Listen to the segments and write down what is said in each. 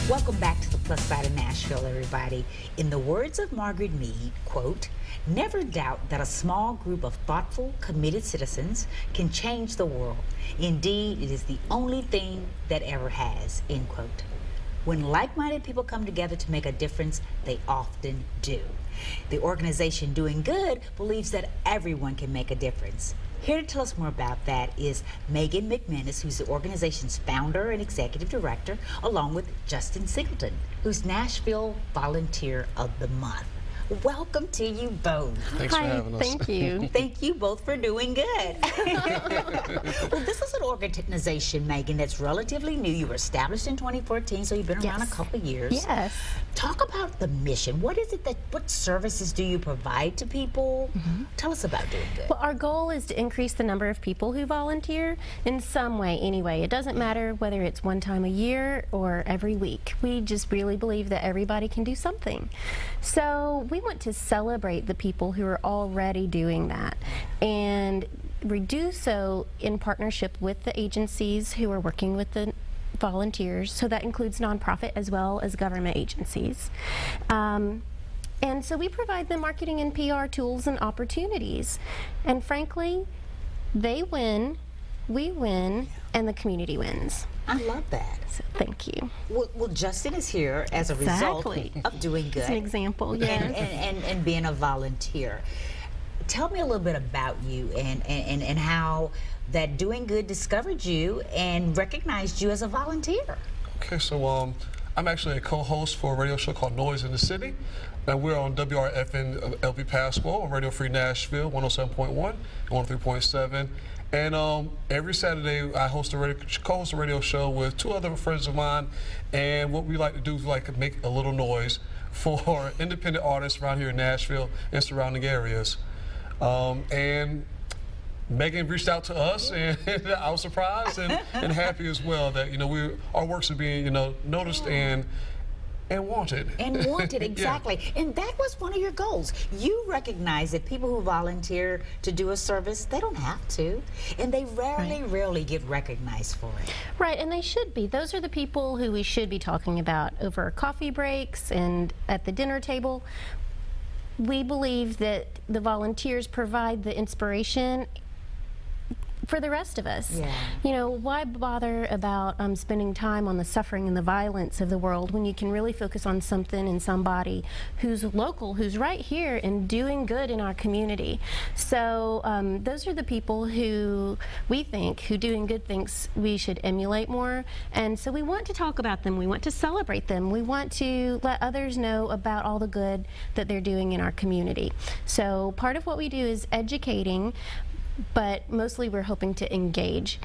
Welcome back to the Plus Side of Nashville, everybody. In the words of Margaret Mead, quote, "Never doubt that a small group of thoughtful, committed citizens can change the world. Indeed, it is the only thing that ever has," end quote. When like-minded people come together to make a difference, they often do. The organization Doing Good believes that everyone can make a difference. Here to tell us more about that is Megan McManus, who's the organization's founder and executive director, along with Justin Singleton, who's Nashville Volunteer of the Month. Welcome to you both. Thanks for having us. Thank you. Thank you both for doing good. Well, this is an organization, Megan, that's relatively new. You were established in 2014, so you've been around a couple years. Yes. Talk about the mission. What is it what services do you provide to people? Tell us about Doing Good. Well, our goal is to increase the number of people who volunteer in some way anyway. It doesn't matter whether it's one time a year or every week. We just really believe that everybody can do something. So we want to celebrate the people who are already doing that, and we do so in partnership with the agencies who are working with the volunteers. So that includes nonprofit as well as government agencies. And so we provide them marketing and PR tools and opportunities. And frankly, they win, we win, and the community wins. I love that. So thank you. Well, Justin is here as a result of Doing Good. It's an example, yes. And being a volunteer. Tell me a little bit about you and how that Doing Good discovered you and recognized you as a volunteer. Okay, so I'm actually a co-host for a radio show called Noise in the City. And we're on WRFN LP Pasco on Radio Free Nashville, 107.1 and 103.7. And every Saturday I co-host a radio show with two other friends of mine. And what we like to do is make a little noise for independent artists around here in Nashville and surrounding areas. And Megan reached out to us, and I was surprised and happy as well that our works are being noticed and wanted. And wanted, exactly. Yeah. And that was one of your goals. You recognize that people who volunteer to do a service, they don't have to, and they rarely get recognized for it. Right, and they should be. Those are the people who we should be talking about over coffee breaks and at the dinner table. We believe that the volunteers provide the inspiration for the rest of us. Yeah. Why bother about spending time on the suffering and the violence of the world when you can really focus on something and somebody who's local, who's right here and doing good in our community. So those are the people who we think, who Doing Good thinks we should emulate more. And so we want to talk about them. We want to celebrate them. We want to let others know about all the good that they're doing in our community. So part of what we do is educating, but mostly we're hoping to engage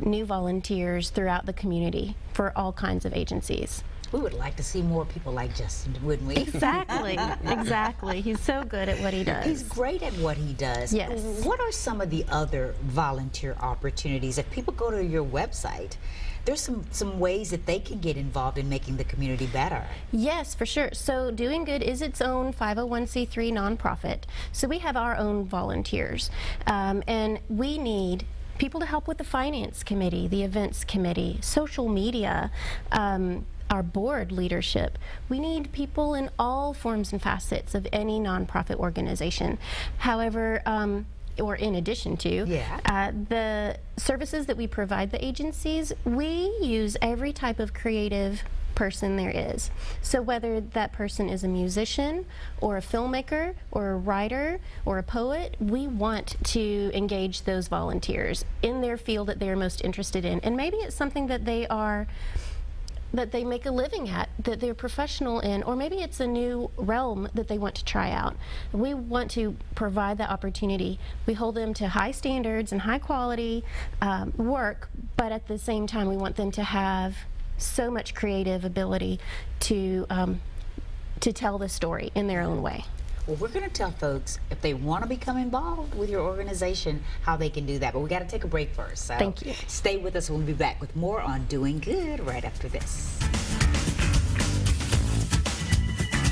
new volunteers throughout the community for all kinds of agencies. We would like to see more people like Justin, wouldn't we? Exactly, exactly. He's so good at what he does. He's great at what he does. Yes. What are some of the other volunteer opportunities? If people go to your website, there's some ways that they can get involved in making the community better. Yes, for sure. So Doing Good is its own 501c3 nonprofit. So we have our own volunteers. And we need people to help with the finance committee, the events committee, social media, our board leadership. We need people in all forms and facets of any nonprofit organization. However, or in addition to, the services that we provide the agencies, we use every type of creative person there is. So whether that person is a musician or a filmmaker or a writer or a poet, we want to engage those volunteers in their field that they are most interested in. And maybe it's something that they make a living at, that they're professional in, or maybe it's a new realm that they want to try out. We want to provide that opportunity. We hold them to high standards and high quality work, but at the same time we want them to have so much creative ability to tell the story in their own way. Well, we're going to tell folks, if they want to become involved with your organization, how they can do that. But we got to take a break first. So thank you. Stay with us. We'll be back with more on Doing Good right after this.